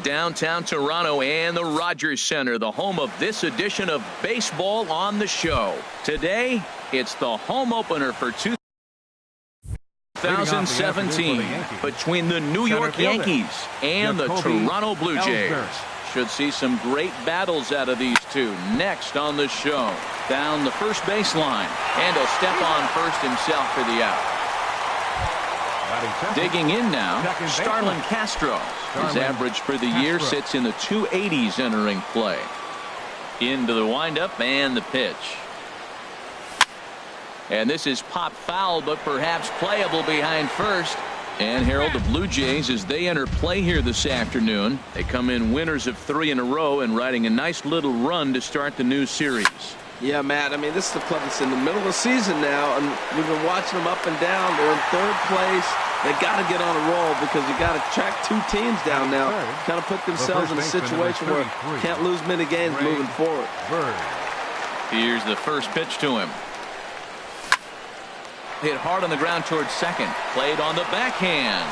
downtown Toronto and the Rogers Center, the home of this edition of Baseball on the Show. Today, it's the home opener for 2017 between the New York Yankees and the Toronto Blue Jays. Should see some great battles out of these two next on the show. Down the first baseline, and he'll step on first himself for the out. Digging in now, Starlin Castro. His average for the year sits in the 280s entering play. Into the windup and the pitch. And this is pop foul, but perhaps playable behind first. And Harold, the Blue Jays, as they enter play here this afternoon, they come in winners of 3 in a row and riding a nice little run to start the new series. Yeah, Matt, I mean, this is the club that's in the middle of the season now, and we've been watching them up and down. They're in 3rd place. They got to get on a roll because you got to track 2 teams down now. Kind of put themselves in a situation where can't lose many games moving forward. Here's the first pitch to him. Hit hard on the ground towards second. Played on the backhand.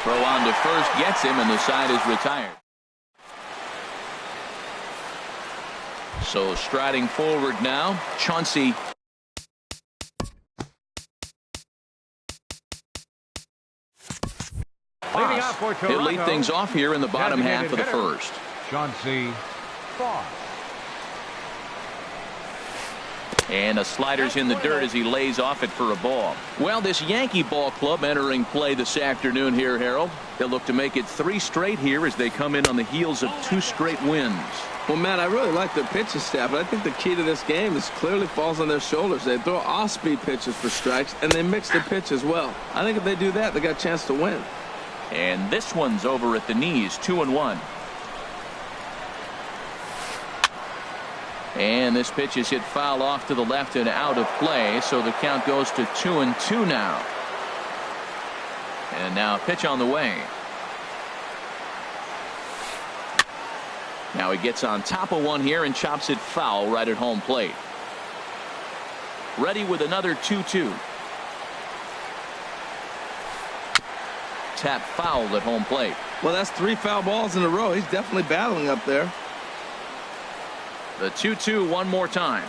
Throw on to first gets him, and the side is retired. So striding forward now, Chauncey. He'll lead things off here in the bottom half of the first. Chauncey Foss. And a slider's in the dirt as he lays off it for a ball. Well, this Yankee ball club entering play this afternoon here, Harold. They'll look to make it 3 straight here as they come in on the heels of 2 straight wins. Well, Matt, I really like their pitching staff, but I think the key to this game is clearly falls on their shoulders. They throw off-speed pitches for strikes, and they mix their pitch as well. I think if they do that, they got a chance to win. And this one's over at the knees, 2-1. And this pitch is hit foul off to the left and out of play, so the count goes to 2-2 now. And now a pitch on the way. Now he gets on top of one here and chops it foul right at home plate. Ready with another 2-2. Tap foul at home plate. Well, that's 3 foul balls in a row. He's definitely battling up there. The 2-2 one more time.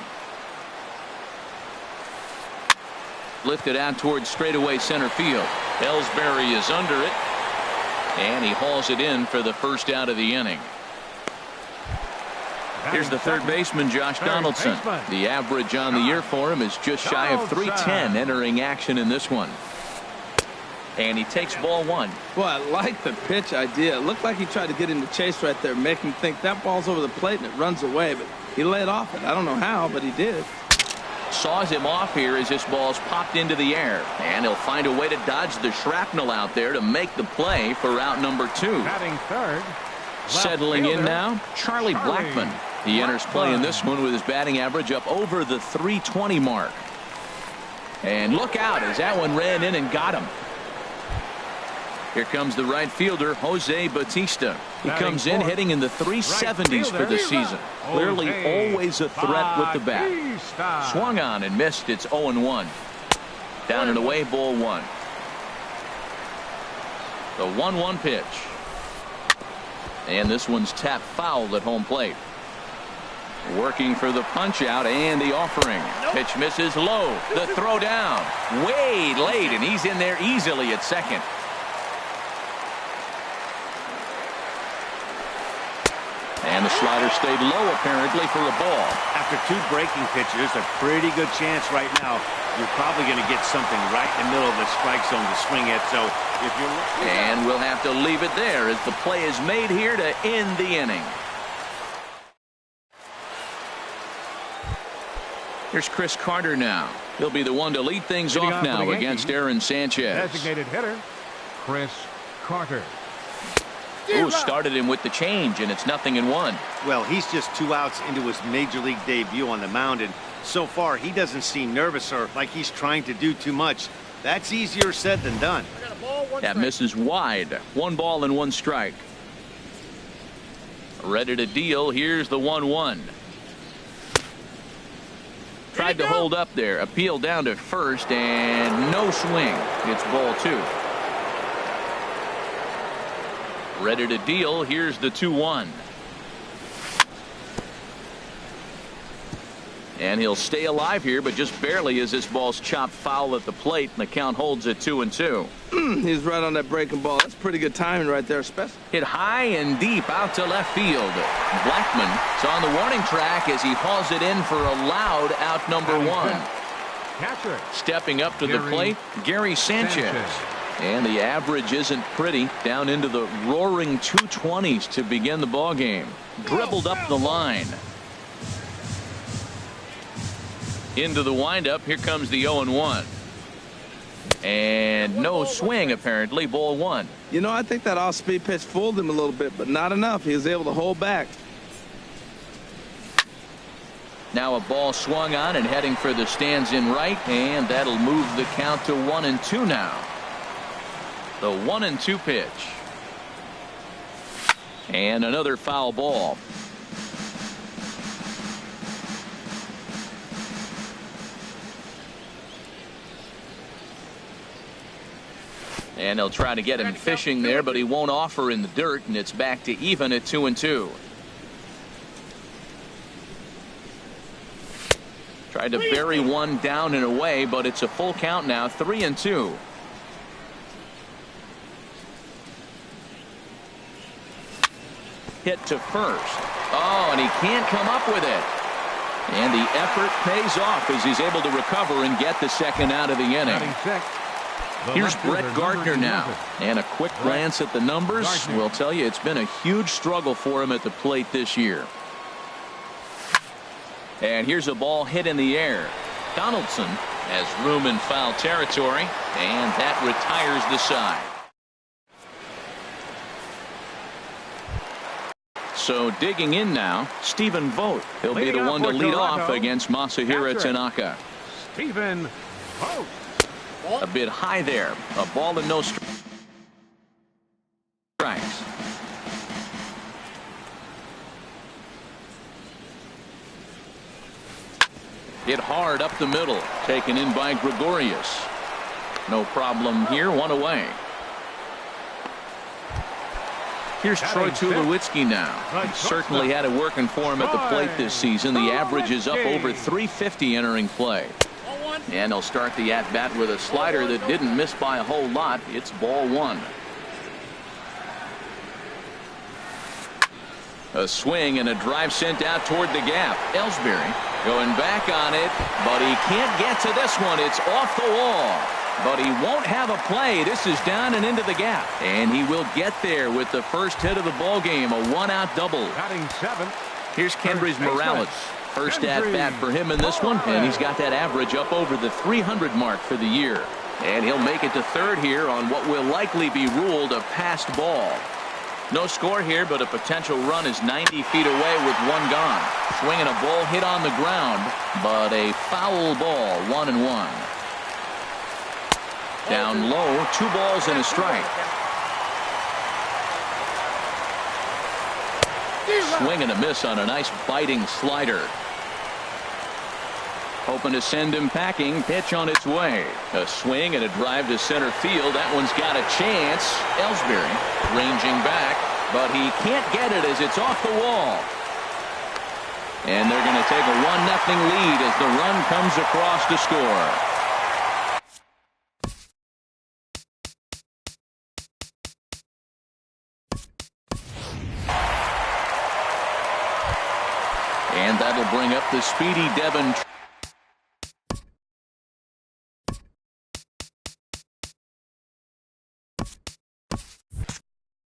Lifted out towards straightaway center field. Ellsbury is under it. And he hauls it in for the first out of the inning. Here's the third baseman, Josh Donaldson. The average on the year for him is just shy of 310 entering action in this one. And he takes ball 1. Well, I like the pitch idea. It looked like he tried to get into chase right there, make him think that ball's over the plate and it runs away, but he laid off it. I don't know how, but he did. Saws him off here as this ball's popped into the air, and he'll find a way to dodge the shrapnel out there to make the play for out number 2. Batting third. Settling in now, Charlie Blackmon. He enters play in this one with his batting average up over the 320 mark. And look out as that one ran in and got him. Here comes the right fielder, Jose Bautista. He comes in hitting in the 370s for the season. Clearly always a threat with the bat. Swung on and missed. It's 0-1. Down and away, ball 1. The 1-1 pitch. And this one's tapped foul at home plate. Working for the punch out and the offering. Pitch misses low. The throw down. Way late, and he's in there easily at second. And the slider stayed low apparently for a ball. After 2 breaking pitches, a pretty good chance right now. You're probably going to get something right in the middle of the strike zone to swing at. So if you're and we'll have to leave it there as the play is made here to end the inning. Here's Chris Carter now. He'll be the one to lead things off now against Aaron Sanchez. Designated hitter, Chris Carter. Ooh, started him with the change, and it's 0-1. Well, he's just 2 outs into his major league debut on the mound, and so far he doesn't seem nervous or like he's trying to do too much. That's easier said than done. That misses wide. 1 ball and 1 strike. Ready to deal. Here's the 1-1. Tried to hold up there. Appeal down to first, and no swing. It's ball 2. Ready to deal. Here's the 2-1. And he'll stay alive here, but just barely as this ball's chopped foul at the plate, and the count holds at 2-2. He's right on that breaking ball. That's pretty good timing right there, especially. Hit high and deep out to left field. Blackman is on the warning track as he hauls it in for a loud out number 1. Catcher. Stepping up to the plate, Gary Sanchez. And the average isn't pretty, down into the roaring 220s to begin the ball game. Dribbled up the line. Into the windup. Here comes the 0-1. And no swing, apparently. Ball 1. You know, I think that off-speed pitch fooled him a little bit, but not enough. He was able to hold back. Now a ball swung on and heading for the stands in right, and that'll move the count to 1-2 now. The 1-2 pitch. And another foul ball. And they'll try to get him fishing there, but he won't offer in the dirt, and it's back to even at 2-2. Tried to bury one down and away, but it's a full count now, 3-2. Hit to first. Oh, and he can't come up with it. And the effort pays off as he's able to recover and get the second out of the inning. Here's Brett Gardner now, and a quick glance at the numbers will tell you it's been a huge struggle for him at the plate this year. And here's a ball hit in the air. Donaldson has room in foul territory, and that retires the side. So digging in now, Stephen Vogt. He'll be the one to lead off against Masahiro Tanaka. Stephen Vogt. A bit high there. A ball and no strikes. Hit hard up the middle. Taken in by Gregorius. No problem here. One away. Here's Troy Tulowitzki now. He certainly had it working for him at the plate this season. The average is up over 350 entering play. And he'll start the at-bat with a slider that didn't miss by a whole lot. It's ball 1. A swing and a drive sent out toward the gap. Ellsbury going back on it, but he can't get to this one. It's off the wall. But he won't have a play. This is down and into the gap. And he will get there with the first hit of the ball game. A one-out double. Batting 7. Here's Kendrys Morales. First at-bat for him in this one, and he's got that average up over the 300 mark for the year. And he'll make it to third here on what will likely be ruled a passed ball. No score here, but a potential run is 90 feet away with one gone. Swinging a ball hit on the ground, but a foul ball, 1-1. Down low, 2 balls and a strike. Swing and a miss on a nice biting slider. Hoping to send him packing. Pitch on its way. A swing and a drive to center field. That one's got a chance. Ellsbury ranging back, but he can't get it as it's off the wall. And they're going to take a 1-0 lead as the run comes across to score. And that'll bring up the speedy Devin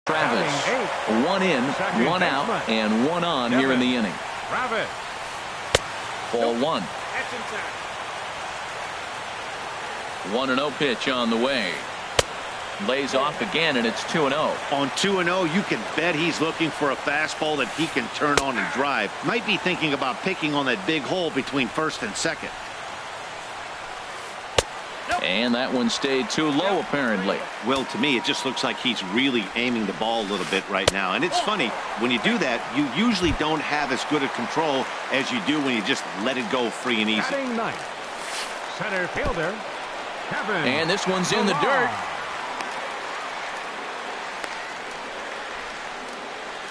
Travis. 1 in, 1 out, and 1 on here in the inning. Ball 1. 1-0 pitch on the way. Lays off again, and it's 2-0. On 2-0, you can bet he's looking for a fastball that he can turn on and drive. Might be thinking about picking on that big hole between first and second. And that one stayed too low, apparently. Well, to me, it just looks like he's really aiming the ball a little bit right now. And it's funny, when you do that, you usually don't have as good a control as you do when you just let it go free and easy. Center fielder, Kevin. And this one's in the dirt.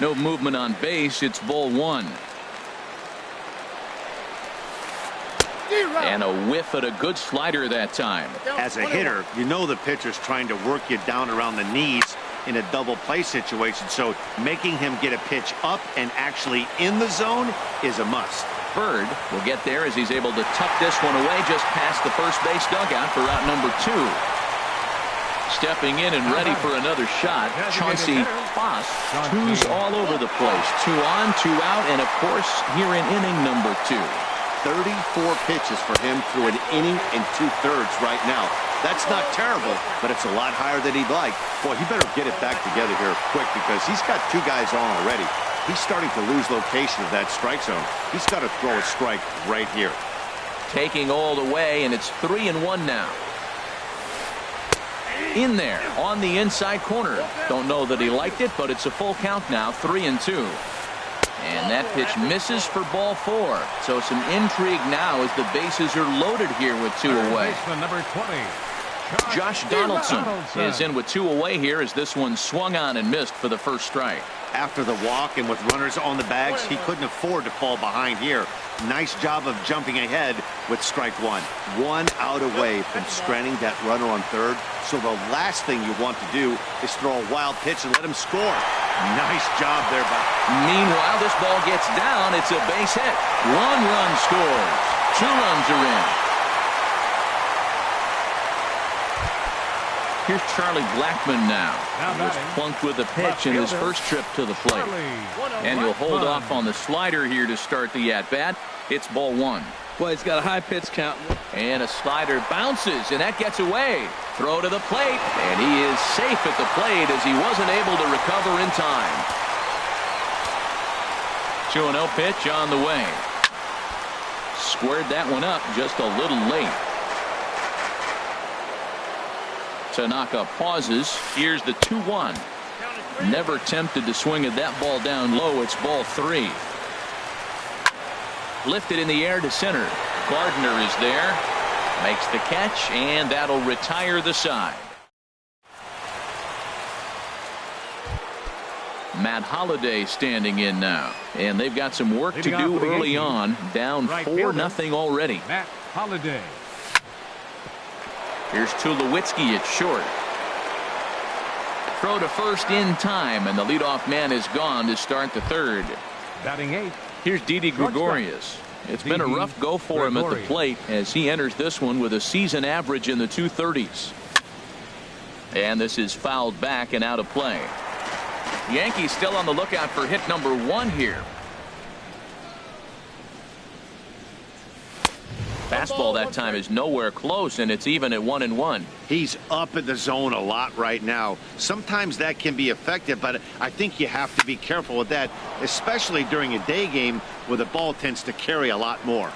No movement on base. It's ball one. And a whiff at a good slider that time. As a hitter, you know the pitcher's trying to work you down around the knees in a double play situation, so making him get a pitch up and actually in the zone is a must. Bird will get there as he's able to tuck this one away just past the first base dugout for out number 2. Stepping in and ready for another shot, Chauncey Foss. 2's all over the place. 2 on, 2 out, and of course here in inning number 2. 34 pitches for him through an inning and 2/3 right now. That's not terrible, but it's a lot higher than he'd like. Boy, he better get it back together here quick because he's got 2 guys on already. He's starting to lose location of that strike zone. He's got to throw a strike right here. Taking all the way, and it's 3-1 now. In there on the inside corner. Don't know that he liked it, but it's a full count now, 3-2. And that pitch misses for ball 4. So some intrigue now as the bases are loaded here with 2 away. Number 20. Josh Donaldson is in with 2 away here as this one swung on and missed for the first strike. After the walk and with runners on the bags, he couldn't afford to fall behind here. Nice job of jumping ahead with strike 1. 1 out away from stranding that runner on third. So the last thing you want to do is throw a wild pitch and let him score. Nice job there. Meanwhile, this ball gets down. It's a base hit. 1 run scores. 2 runs are in. Here's Charlie Blackmon now. He was plunked with a pitch in his first trip to the plate. And he'll hold off on the slider here to start the at-bat. It's ball 1. Well, he's got a high pitch count. And a slider bounces, and that gets away. Throw to the plate, and he is safe at the plate as he wasn't able to recover in time. 2-0 pitch on the way. Squared that one up just a little late. Tanaka pauses. Here's the 2-1. Never tempted to swing at that ball down low. It's ball 3. Lifted in the air to center. Gardner is there. Makes the catch, and that'll retire the side. Matt Holliday standing in now. And they've got some work to do early on. Down 4-0 already. Matt Holliday. Here's Tulowitzki at short. Throw to first in time, and the leadoff man is gone to start the third. Batting 8. Here's Didi Gregorius. It's been a rough go for him at the plate as he enters this one with a season average in the 230s. And this is fouled back and out of play. Yankees still on the lookout for hit number 1 here. Fastball that time is nowhere close, and it's even at 1-1. He's up in the zone a lot right now. Sometimes that can be effective, but I think you have to be careful with that, especially during a day game where the ball tends to carry a lot more.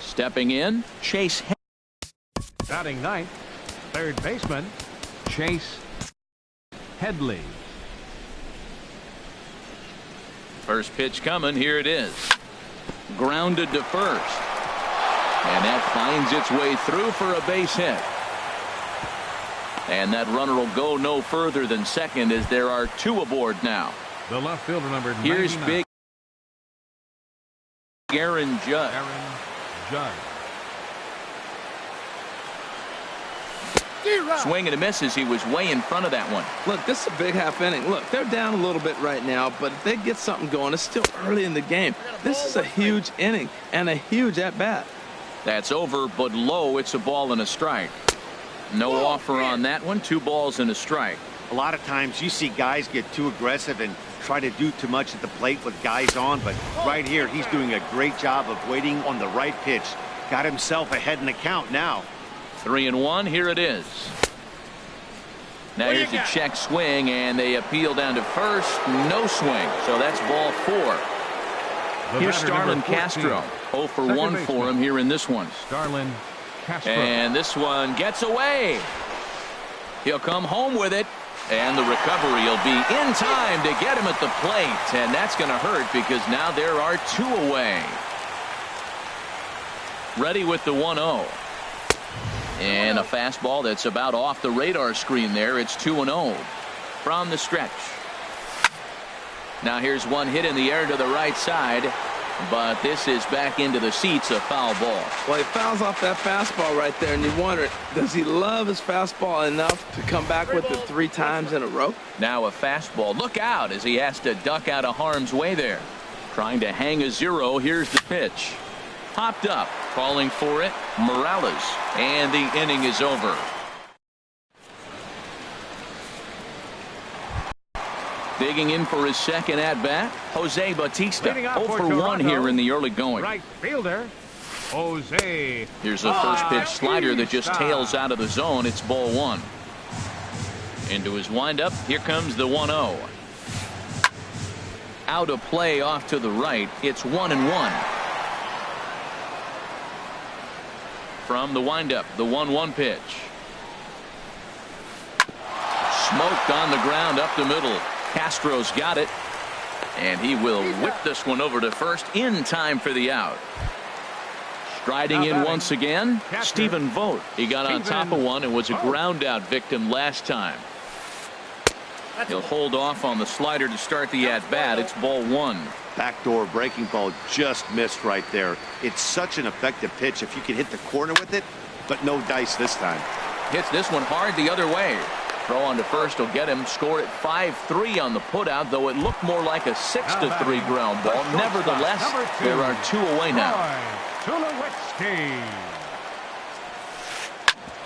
Stepping in, Chase. Batting 9th, third baseman, Chase Headley. First pitch coming. Here it is. Grounded to first. And that finds its way through for a base hit. And that runner will go no further than second as there are 2 aboard now. The left fielder number 99. Here's big Aaron Judge. Aaron Judge. Swing and a miss as he was way in front of that one. Look, this is a big half inning. Look, they're down a little bit right now, but if they get something going, it's still early in the game. This is a huge inning and a huge at-bat. That's over, but low. It's a ball and a strike. No offer on that one. 2 balls and a strike. A lot of times you see guys get too aggressive and try to do too much at the plate with guys on, but right here he's doing a great job of waiting on the right pitch. Got himself ahead in the count now. 3-1. Here it is. Now here's a check swing, and they appeal down to first. No swing. So that's ball 4. Here's Starlin Castro. 0 for 1 for him here in this one. Starlin Castro. And this one gets away. He'll come home with it. And the recovery will be in time to get him at the plate. And that's going to hurt because now there are 2 away. Ready with the 1-0. And a fastball that's about off the radar screen there. It's 2-0 from the stretch. Now here's one hit in the air to the right side, but this is back into the seats, a foul ball. Well, he fouls off that fastball right there, and you wonder, does he love his fastball enough to come back with it 3 times in a row? Now a fastball. Look out as he has to duck out of harm's way there. Trying to hang a 0. Here's the pitch. Popped up, calling for it, Morales, and the inning is over. Digging in for his second at-bat, Jose Bautista. 0 for 1 here in the early going. Right fielder, Jose. Here's a first pitch slider that just tails out of the zone. It's ball 1. Into his windup. Here comes the 1-0. Out of play off to the right. It's 1-1. From the windup, the 1-1 pitch. Smoked on the ground up the middle. Castro's got it, and he will whip this one over to first in time for the out. Striding in once again, Stephen Vogt. He got on top of one and was a ground out victim last time. He'll hold off on the slider to start the at bat. It's ball 1. Backdoor breaking ball just missed right there. It's such an effective pitch if you can hit the corner with it, but no dice this time. Hits this one hard the other way. Throw on to first will get him. Scored at 5-3 on the putout, though it looked more like a 6-3 ground ball. Nevertheless, there are 2 away now.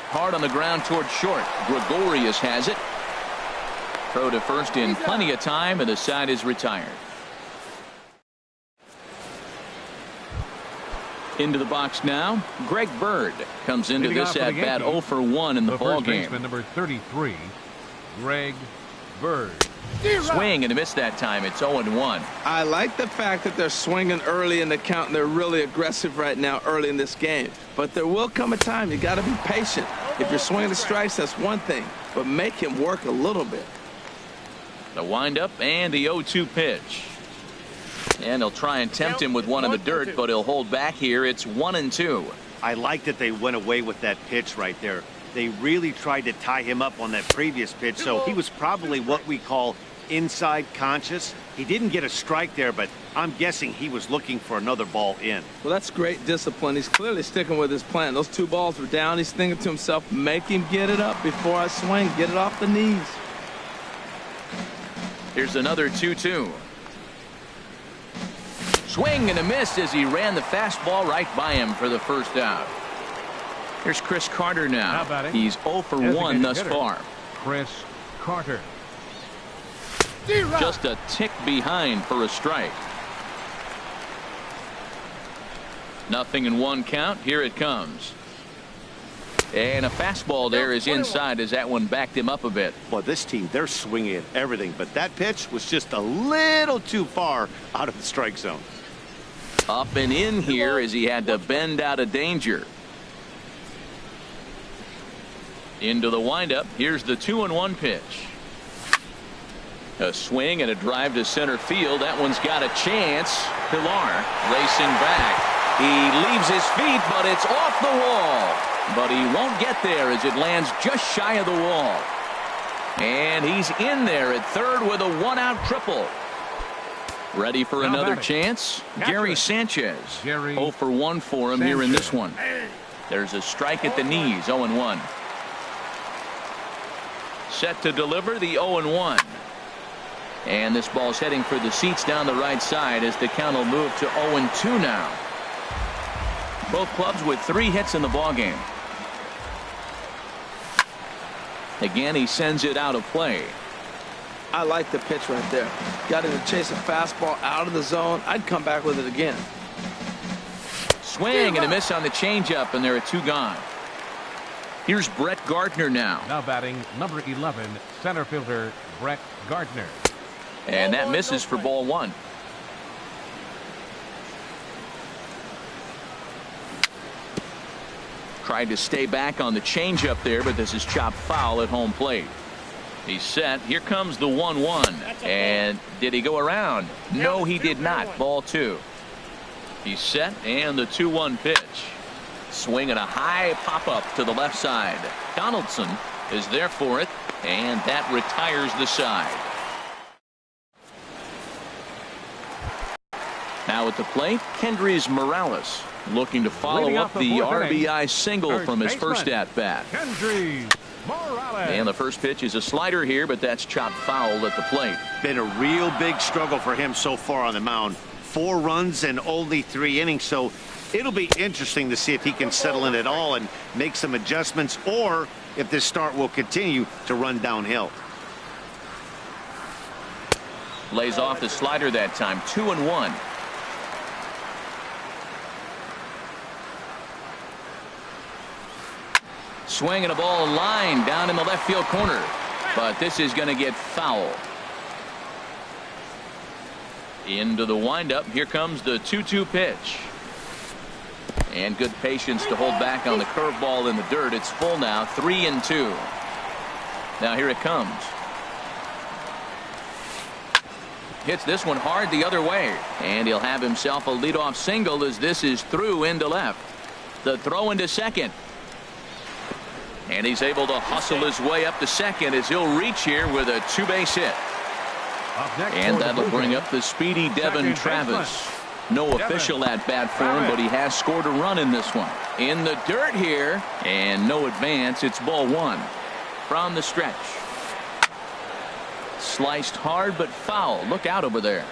Hard on the ground toward short. Gregorius has it. Throw to first in plenty of time, and the side is retired. Into the box now, Greg Bird comes into this at-bat 0 for 1 in the ball game. Baseman number 33, Greg Bird. Swing and a miss that time. It's 0-1. I like the fact that they're swinging early in the count, and they're really aggressive right now early in this game. But there will come a time you got to be patient. If you're swinging the strikes, that's one thing, but make him work a little bit. The windup and the 0-2 pitch. And he'll try and tempt him with one in the dirt, but he'll hold back here. It's 1-2. I like that they went away with that pitch right there. They really tried to tie him up on that previous pitch, so he was probably what we call inside conscious. He didn't get a strike there, but I'm guessing he was looking for another ball in. Well, that's great discipline. He's clearly sticking with his plan. Those 2 balls were down. He's thinking to himself, make him get it up before I swing. Get it off the knees. Here's another 2-2. Swing and a miss as he ran the fastball right by him for the first out. Here's Chris Carter now. He's 0 for 1 thus far. Chris Carter. Just a tick behind for a strike. 0-1 count. Here it comes. And a fastball there is inside as that one backed him up a bit. Well, this team, they're swinging at everything, but that pitch was just a little too far out of the strike zone. Up and in here as he had to bend out of danger. Into the windup. Here's the 2-1 pitch. A swing and a drive to center field. That one's got a chance. Pilar racing back. He leaves his feet, but it's off the wall. But he won't get there as it lands just shy of the wall. And he's in there at third with a 1-out triple. Ready for another chance? Gary Sanchez. 0 for 1 for him here in this one. There's a strike at the knees. 0-1. Set to deliver the 0-1. And this ball's heading for the seats down the right side as the count will move to 0-2 now. Both clubs with 3 hits in the ballgame. Again, he sends it out of play. I like the pitch right there. Got him to chase a fastball out of the zone. I'd come back with it again. Swing and a miss on the changeup, and there are 2 gone. Here's Brett Gardner now. Now batting number 11, center fielder Brett Gardner. And that misses for ball 1. Tried to stay back on the changeup there, but this is chopped foul at home plate. He's set. Here comes the 1-1. And did he go around? No, he did not. Ball 2. He's set, and the 2-1 pitch. Swing and a high pop-up to the left side. Donaldson is there for it, and that retires the side. Now at the plate, Kendrys Morales looking to follow up the RBI single from his first at-bat. Kendrys Morales. And the first pitch is a slider here, but that's chopped foul at the plate. Been a real big struggle for him so far on the mound. 4 runs and only 3 innings, so it'll be interesting to see if he can settle in at all and make some adjustments, or if this start will continue to run downhill. Lays off the slider that time. 2-1. Swinging a ball line down in the left field corner, but this is going to get foul. Into the windup. Here comes the 2-2 pitch. And good patience to hold back on the curveball in the dirt. It's full now. 3-2. Now here it comes. Hits this one hard the other way. And he'll have himself a leadoff single as this is through into left. The throw into second. And he's able to hustle his way up to second as he'll reach here with a 2-base hit. And that'll bring up the speedy Devin Travis. No official at-bat for him, but he has scored a run in this one. In the dirt here, and no advance. It's ball 1 from the stretch. Sliced hard, but foul. Look out over there.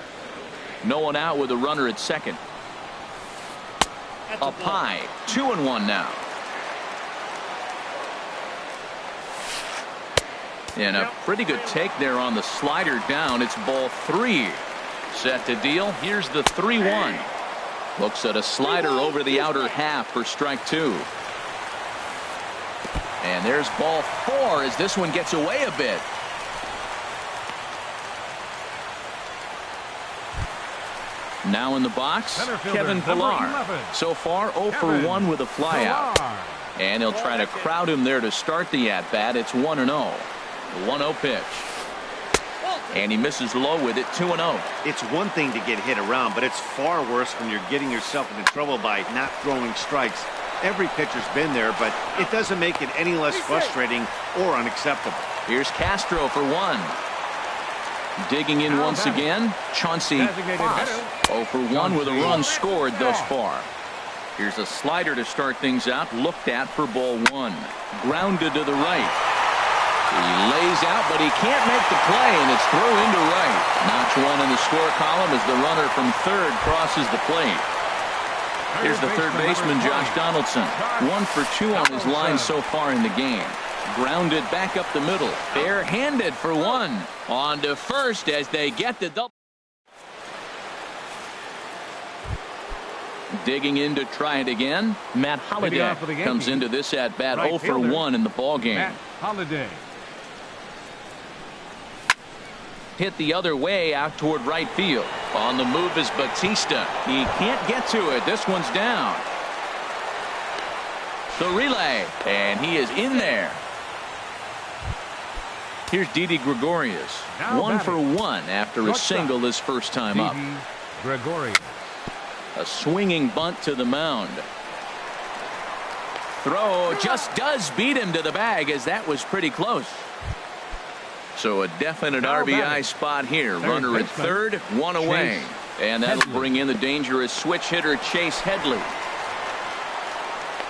No one out with a runner at second. Up high. 2-1 now. And a pretty good take there on the slider down. It's ball 3. Set to deal. Here's the 3-1. Looks at a slider over the outer half for strike 2. And there's ball 4 as this one gets away a bit. Now in the box, Kevin Pillar. So far 0 for 1 with a flyout. And he'll try to crowd him there to start the at-bat. It's 1-0. 1-0 pitch. And he misses low with it. 2-0. It's one thing to get hit around, but it's far worse when you're getting yourself into trouble by not throwing strikes. Every pitcher's been there, but it doesn't make it any less frustrating or unacceptable. Here's Castro for 1. Digging in once again, Chauncey Foss. 0 for 1 with a run scored thus far. Here's a slider to start things out. Looked at for ball 1. Grounded to the right. He lays out, but he can't make the play, and it's through into right. Notch 1 in the score column as the runner from third crosses the plate. Here's the third baseman, Josh Donaldson. 1 for 2 on his line so far in the game. Grounded back up the middle. Bare-handed for 1. On to first as they get the double. Digging in to try it again. Matt Holliday comes into this at-bat 0 for 1 in the ballgame. Matt Holliday. Hit the other way out toward right field. On the move is Batista. He can't get to it. This one's down. The relay, and he is in there. Here's Didi Gregorius. 1 for 1 after a single his first time up. Gregorius. A swinging bunt to the mound. Throw just does beat him to the bag as that was pretty close. So a definite RBI spot here. Runner at third, 1 away. And that'll bring in the dangerous switch hitter Chase Headley.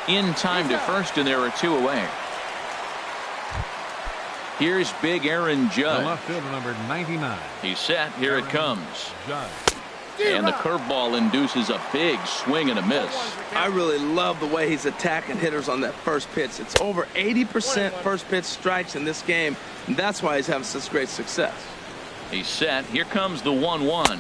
In time to first, and there are 2 away. Here's big Aaron Judge. The left fielder, number 99. He's set. Here it comes. Judge. And the curveball induces a big swing and a miss. I really love the way he's attacking hitters on that first pitch. It's over 80% first pitch strikes in this game, and that's why he's having such great success. He's set. Here comes the 1-1.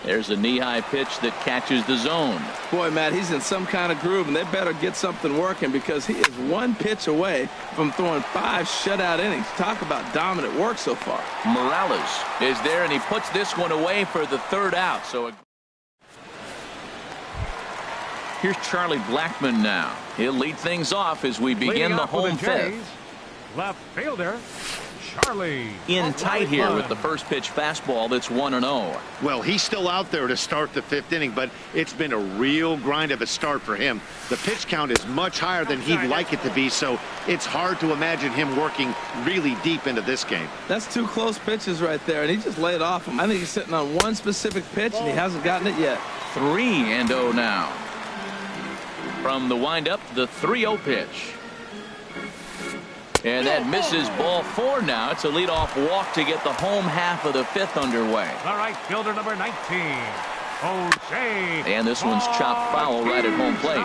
There's a knee-high pitch that catches the zone. Boy, Matt, he's in some kind of groove, and they better get something working because he is 1 pitch away from throwing 5 shutout innings. Talk about dominant work so far. Morales is there, and he puts this one away for the 3rd out. So here's Charlie Blackmon now. He'll lead things off as we begin the home 5th. Left fielder, Charlie. In tight here with the first pitch fastball that's 1-0. Well, he's still out there to start the 5th inning, but it's been a real grind of a start for him. The pitch count is much higher than he'd like it to be, so it's hard to imagine him working really deep into this game. That's 2 close pitches right there, and he just laid off him. I think he's sitting on one specific pitch, and he hasn't gotten it yet. 3-0 now. From the windup, the 3-0 pitch. And that misses ball 4 now. It's a leadoff walk to get the home half of the 5th underway. All right, fielder number 19, Jose. And this one's chopped foul right at home plate.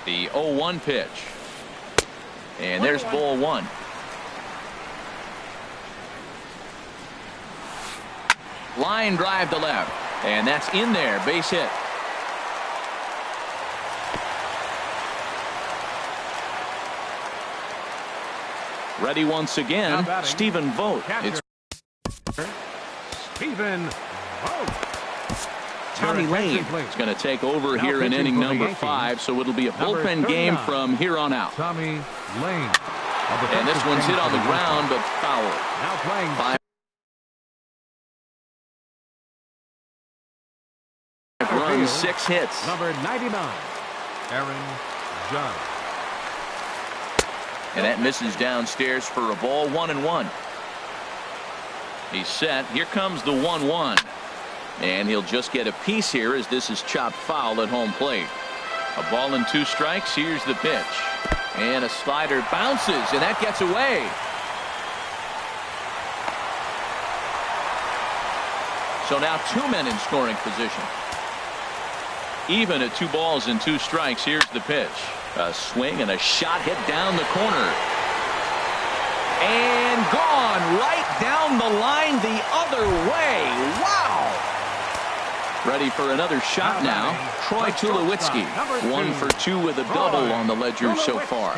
The 0-1 pitch. And there's ball 1. Line drive to left. And that's in there. Base hit. Ready once again, Stephen Vogt. It's Stephen Vogt. Tommy Lane is going to take over here in inning number 5, so it'll be a bullpen game from here on out. Tommy Lane. And this one's hit on the ground, but foul. Now playing 5 runs, 6 hits. number 99, Aaron Judge. And that misses downstairs for a ball. 1-1. He's set. Here comes the 1-1. And he'll just get a piece here as this is chopped foul at home plate. A ball and 2 strikes. Here's the pitch. And a slider bounces, and that gets away. So now 2 men in scoring position. Even at 2 balls and 2 strikes. Here's the pitch. A swing and a shot hit down the corner. And gone right down the line the other way. Wow. Ready for another shot now. Troy Tulowitzki. 1 for 2 with a double on the ledger so far.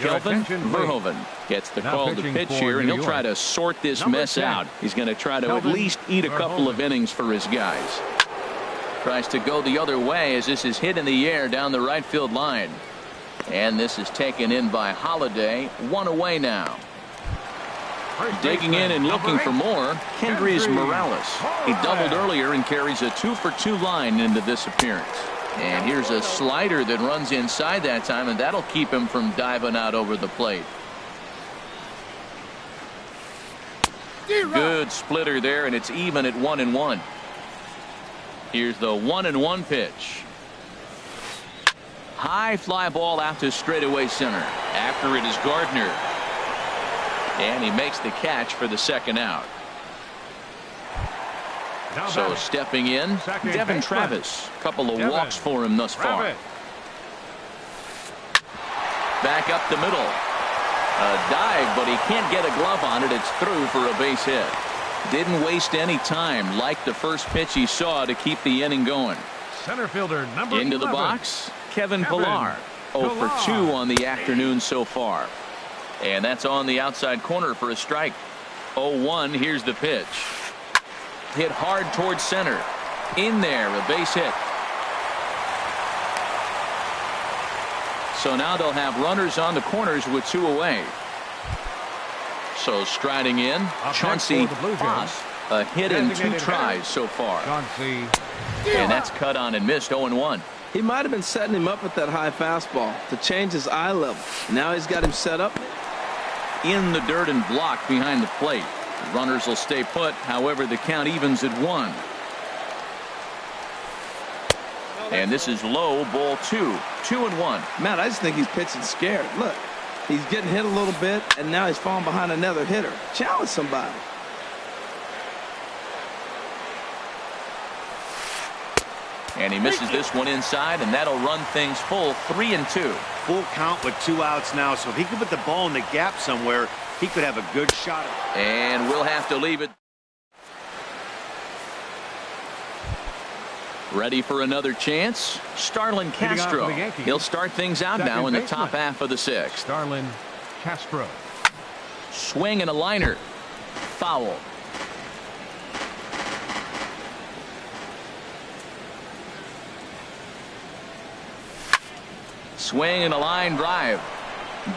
Kelvin Verhoeven gets the call to pitch here, and he'll try to sort this mess out. He's going to try to at least eat a couple of innings for his guys. Tries to go the other way as this is hit in the air down the right field line. And this is taken in by Holiday. 1 away now. Digging in and looking for more, Kendrys Morales. He doubled earlier and carries a 2-for-2 line into this appearance. And here's a slider that runs inside that time, and that'll keep him from diving out over the plate. Good splitter there, and it's even at 1-1. Here's the 1-1 pitch. High fly ball out to straightaway center. After it is Gardner. And he makes the catch for the 2nd out. So stepping in, Devin Travis. Couple of walks for him thus far. Back up the middle. A dive, but he can't get a glove on it. It's through for a base hit. Didn't waste any time, like the first pitch he saw, to keep the inning going. Center fielder number Into the 11. box, Kevin Pillar. 0 for 2 on the afternoon so far. And that's on the outside corner for a strike. 0-1. Here's the pitch. Hit hard towards center. In there, a base hit. So now they'll have runners on the corners with 2 away. So striding in, Chauncey Foss. A hit in 2 tries so far. And that's cut on and missed. 0-1. He might have been setting him up with that high fastball to change his eye level. Now he's got him set up. In the dirt and blocked behind the plate. Runners will stay put. However, the count evens at 1. And this is low, ball 2. 2-1. Matt, I just think he's pitching scared. Look, he's getting hit a little bit, and now he's falling behind another hitter. Challenge somebody. And he misses this one inside, and that'll run things full. 3-2. Full count with 2 outs now, so if he could put the ball in the gap somewhere, he could have a good shot. And we'll have to leave it. Ready for another chance? Starlin Castro. He'll start things out now in the top half of the 6th. Starlin Castro. Swing and a liner. Foul. Swing and a line drive.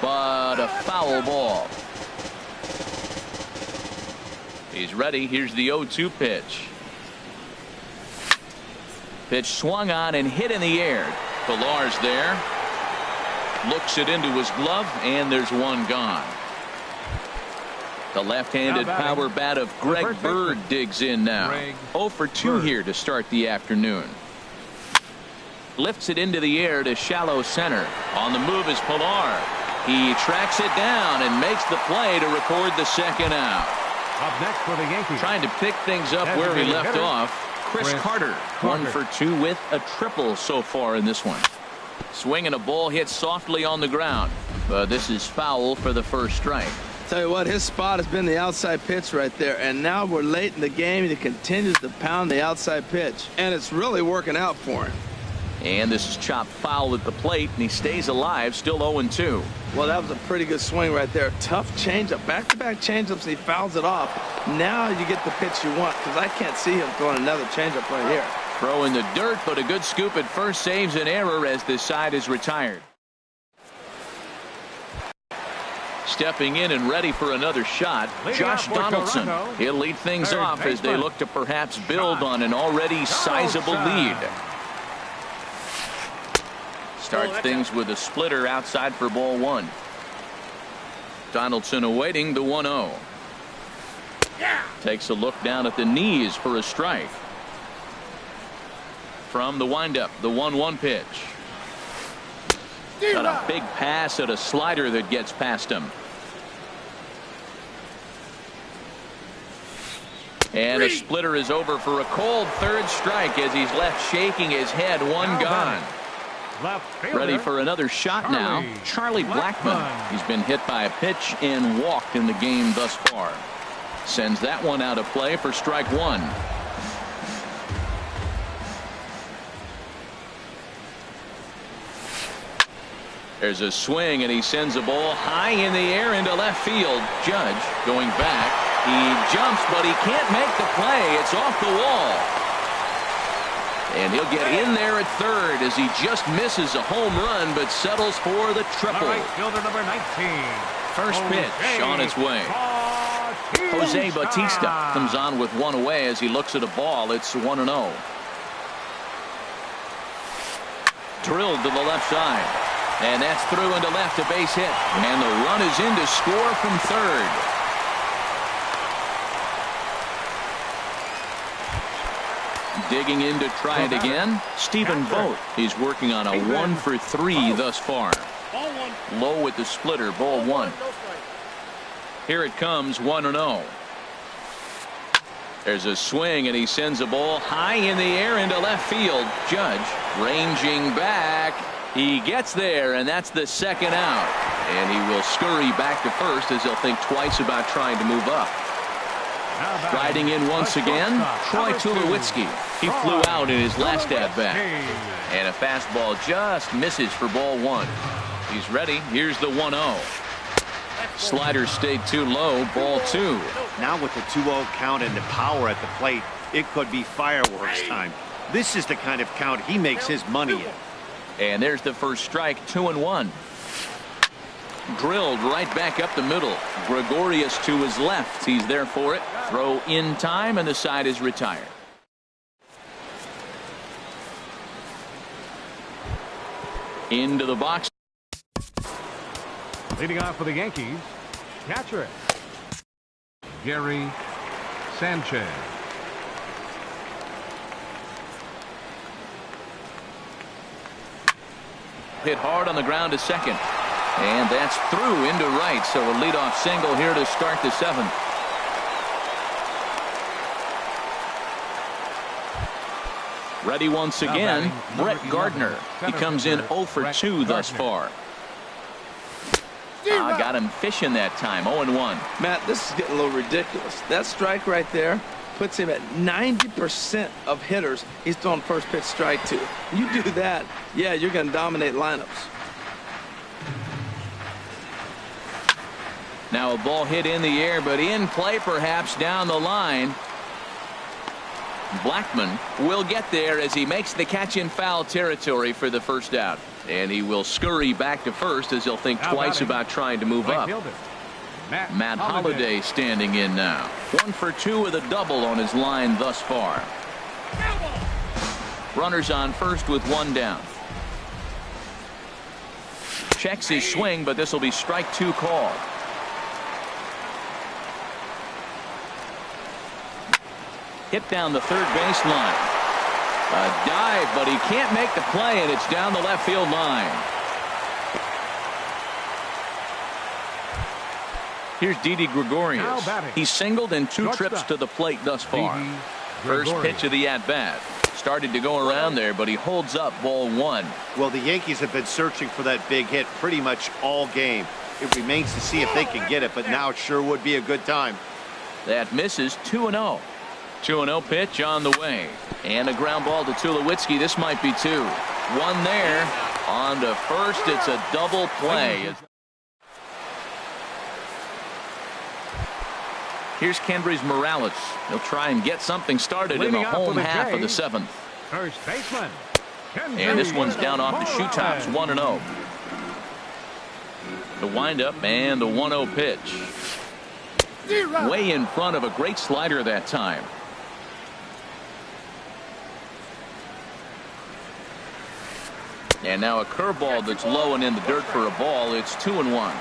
but a foul ball. He's ready. Here's the 0-2 pitch. Pitch swung on and hit in the air. Pilar's there. Looks it into his glove, and there's one gone. The left-handed power bat of Greg Bird digs in now. 0 for 2 here to start the afternoon. Lifts it into the air to shallow center. On the move is Pilar. He tracks it down and makes the play to record the second out. Up next for the Yankees. Trying to pick things up where he left off. Chris Carter, 1 for 2 with a triple so far in this one. Swinging a ball hit softly on the ground. But this is foul for the first strike. Tell you what, his spot has been the outside pitch right there, and now we're late in the game and he continues to pound the outside pitch, and it's really working out for him. And this is chopped foul at the plate, and he stays alive, still 0-2. Well, that was a pretty good swing right there. Tough changeup, back-to-back changeups, and he fouls it off. Now you get the pitch you want, because I can't see him throwing another changeup right here. Throw in the dirt, but a good scoop at first saves an error as this side is retired. Stepping in and ready for another shot, Josh Donaldson. He'll lead things off as they look to perhaps build on an already sizable lead. Starts things with a splitter outside for ball 1. Donaldson awaiting the 1-0. Takes a look down at the knees for a strike. From the windup, the 1-1 pitch. Got a big pass at a slider that gets past him. And a splitter is over for a cold third strike as he's left shaking his head. One gone. Ready for another shot now. Charlie Blackmon. He's been hit by a pitch and walked in the game thus far. Sends that one out of play for strike 1. There's a swing, and he sends a ball high in the air into left field. Judge going back. He jumps, but he can't make the play. It's off the wall. And he'll get in there at third as he just misses a home run, but settles for the triple. Right fielder number 19. First pitch on its way. Jose Bautista comes on with one away as he looks at a ball. It's 1-0. Drilled to the left side. And that's through into left, a base hit. And the run is in to score from third. Digging in to try it again, Stephen Vogt. He's working on a 1 for 3 thus far. Low with the splitter, ball 1. Here it comes, 1-0. There's a swing, and he sends a ball high in the air into left field. Judge ranging back. He gets there, and that's the second out. And he will scurry back to first as he'll think twice about trying to move up. Riding in once again, Troy Tulowitzki. He flew out in his last at-bat. And a fastball just misses for ball 1. He's ready. Here's the 1-0. Slider stayed too low, ball 2. Now with the 2-0 count and the power at the plate, it could be fireworks time. This is the kind of count he makes his money in. And there's the first strike, 2-1. Drilled right back up the middle. Gregorius to his left. He's there for it. Throw in time, and the side is retired. Into the box. Leading off for the Yankees, catcher Gary Sanchez. Hit hard on the ground to second. And that's through into right. So a leadoff single here to start the 7th. Ready once again, Brett Gardner. He comes in 0 for 2 thus far. Got him fishing that time, 0-1. Matt, this is getting a little ridiculous. That strike right there puts him at 90% of hitters he's throwing first pitch strike to. You do that, yeah, you're going to dominate lineups. Now a ball hit in the air, but in play perhaps down the line. Blackmon will get there as he makes the catch in foul territory for the first out. And he will scurry back to first as he'll think twice about trying to move up. Matt Holliday standing in now. 1 for 2 with a double on his line thus far. Runners on first with 1 down. Checks his swing, but this will be strike 2 call. Hit down the third baseline. A dive, but he can't make the play, and it's down the left field line. Here's Didi Gregorius. He's singled in 2 trips to the plate thus far. First pitch of the at-bat. Started to go around there, but he holds up ball 1. Well, the Yankees have been searching for that big hit pretty much all game. It remains to see if they can get it, but now it sure would be a good time. That misses. 2-0. 2-0 pitch on the way. And a ground ball to Tulowitzki. This might be 2. 1 there. On to first. It's a double play. Here's Kendrys Morales. He'll try and get something started in the home half of the 7th. First baseman. And this one's down off the shoe tops. 1-0. The windup and the 1-0 pitch. Way in front of a great slider that time. And now a curveball that's low and in the dirt for a ball. It's 2-1.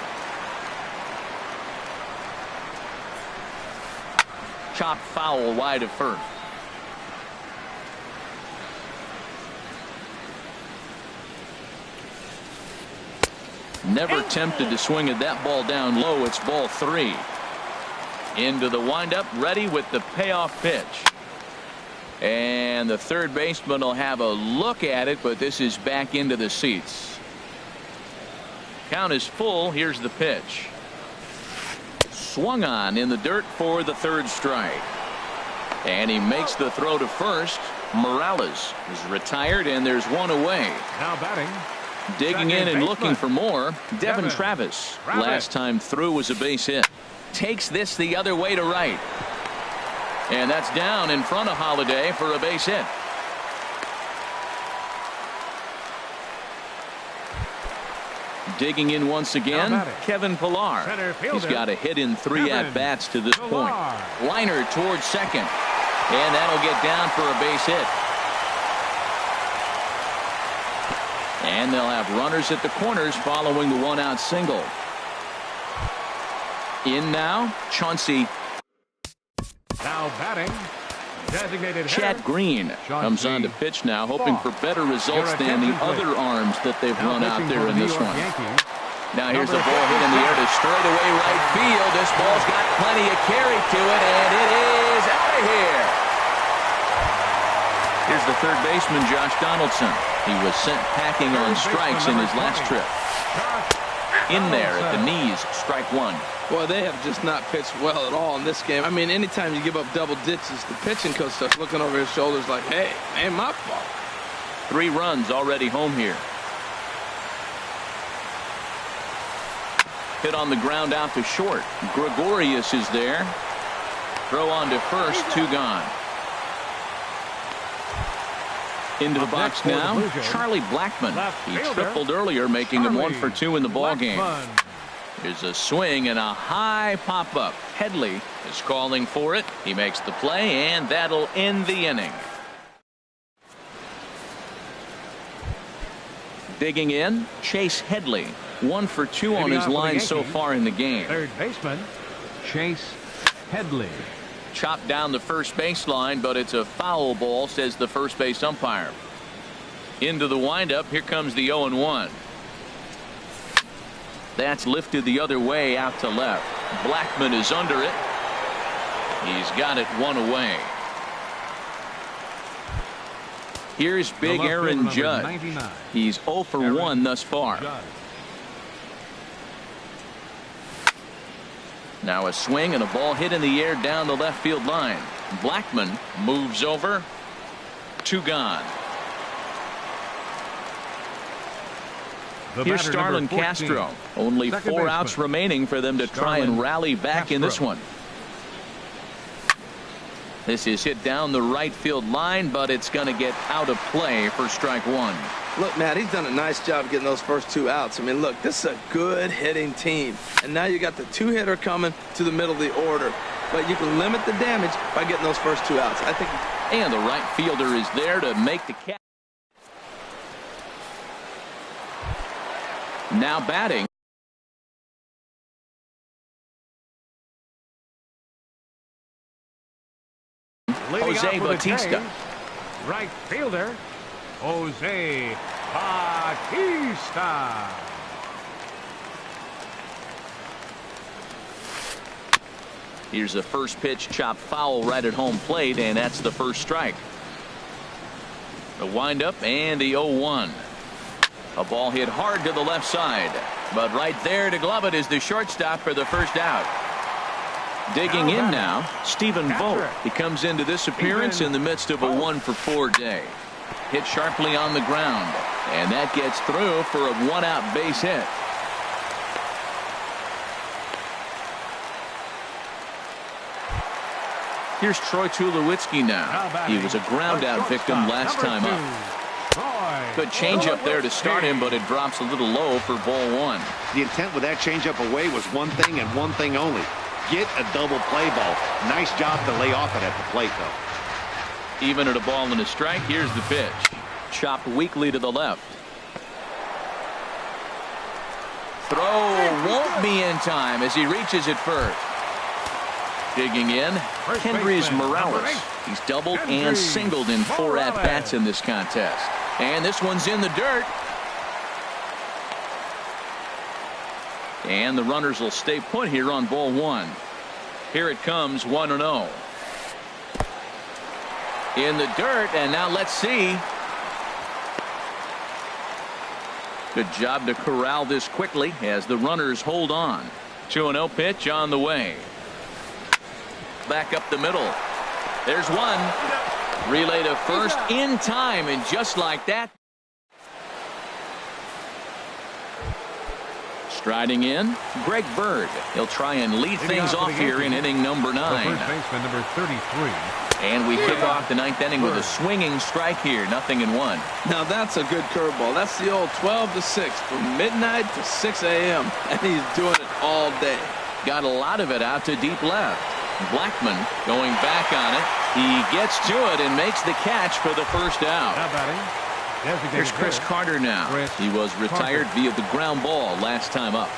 Chopped foul wide of first. Never tempted to swing at that ball down low. It's ball 3. Into the windup, ready with the payoff pitch. And the third baseman will have a look at it, but this is back into the seats. Count is full. Here's the pitch. Swung on in the dirt for the 3rd strike. And he makes the throw to first. Morales is retired, and there's 1 away. Now batting. Digging in and looking for more. Devin Travis. Last time through was a base hit. Takes this the other way to right. And that's down in front of Holliday for a base hit. Digging in once again, Kevin Pillar. He's got a hit in 3 at-bats to this point. Liner towards second. And that'll get down for a base hit. And they'll have runners at the corners following the 1-out single. In now, Chauncey. Now batting. Designated Chad Green comes on to pitch now, hoping for better results than the other arms that they've run out there in this one. Now here's a ball hit in the air to straightaway right field. This ball's got plenty of carry to it, and it is out of here. Here's the third baseman, Josh Donaldson. He was sent packing on strikes in his last trip. In there at the knees, strike 1. Well, they have just not pitched well at all in this game. I mean, anytime you give up double ditches, the pitching coach starts looking over his shoulders like, hey, ain't my fault. 3 runs already home here. Hit on the ground out to short. Gregorius is there. Throw on to first, 2 gone. Into the box now, Charlie Blackmon. He tripled earlier, making him 1 for 2 in the ball game. Here's a swing and a high pop-up. Headley is calling for it. He makes the play, and that'll end the inning. Digging in, Chase Headley. 1 for 2 on his line so far in the game. Third baseman, Chase Headley. Chopped down the first baseline, but it's a foul ball, says the first base umpire. Into the windup, here comes the 0-1. That's lifted the other way out to left. Blackmon is under it. He's got it 1 away. Here's big Aaron Judge. 99. He's 0 for 1 thus far. Judge. Now a swing and a ball hit in the air down the left field line. Blackmon moves over. 2 gone. Here's Starlin Castro. Only 4 outs remaining for them to try and rally back in this one. This is hit down the right field line, but it's going to get out of play for strike one. Look, Matt, he's done a nice job getting those first 2 outs. I mean, look, this is a good hitting team. And now you got the 2-hitter coming to the middle of the order. But you can limit the damage by getting those first 2 outs. I think. And the right fielder is there to make the catch. Now batting. Jose Bautista. Right fielder, Jose Bautista. Here's the first pitch, chopped foul right at home plate, and that's the first strike. The windup and the 0-1. A ball hit hard to the left side, but right there to glove it is the shortstop for the first out. Digging in now, Stephen Vogt. He comes into this appearance in the midst of a 1-for-4 day. Hit sharply on the ground, and that gets through for a 1-out base hit. Here's Troy Tulowitzki now. He was a ground-out victim last time up. Good changeup there to start him, but it drops a little low for ball one. The intent with that changeup away was one thing and one thing only. Get a double play ball. Nice job to lay off it at the plate, though. Even at a ball and a strike, here's the pitch. Chopped weakly to the left. Throw won't be in time as he reaches it first. Digging in, Kendrys Morales. He's doubled and singled in 4 at-bats in this contest. And this one's in the dirt. And the runners will stay put here on ball one. Here it comes, 1-0. In the dirt, and now let's see. Good job to corral this quickly as the runners hold on. 2-0 pitch on the way. Back up the middle. There's one. Relay to first in time, and just like that. Striding in, Greg Bird. He'll try and lead things off here in inning number 9. First baseman number 33. And we kick off the 9th inning with a swinging strike here, 0-1. Now that's a good curveball. That's the old 12 to 6 from midnight to 6 a.m. and he's doing it all day. Got a lot of it out to deep left. Blackman going back on it. He gets to it and makes the catch for the first out. Now batting. Here's Chris Carter now. He was retired via the ground ball last time up.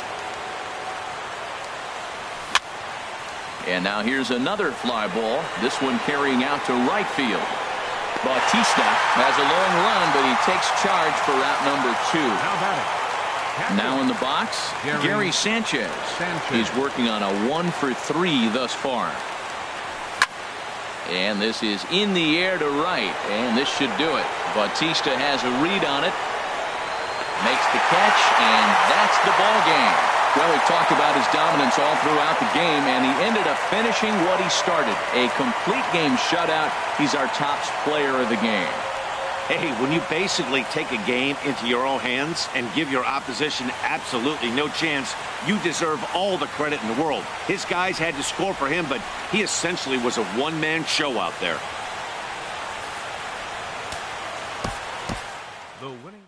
And now here's another fly ball. This one carrying out to right field. Bautista has a long run, but he takes charge for out number 2. Now in the box, Gary Sanchez. He's working on a 1-for-3 thus far. And this is in the air to right, and this should do it. Bautista has a read on it, makes the catch, and that's the ball game. Well, we've talked about his dominance all throughout the game, and he ended up finishing what he started. A complete game shutout. He's our top player of the game. Hey, when you basically take a game into your own hands and give your opposition absolutely no chance, you deserve all the credit in the world. His guys had to score for him, but he essentially was a one-man show out there. The winning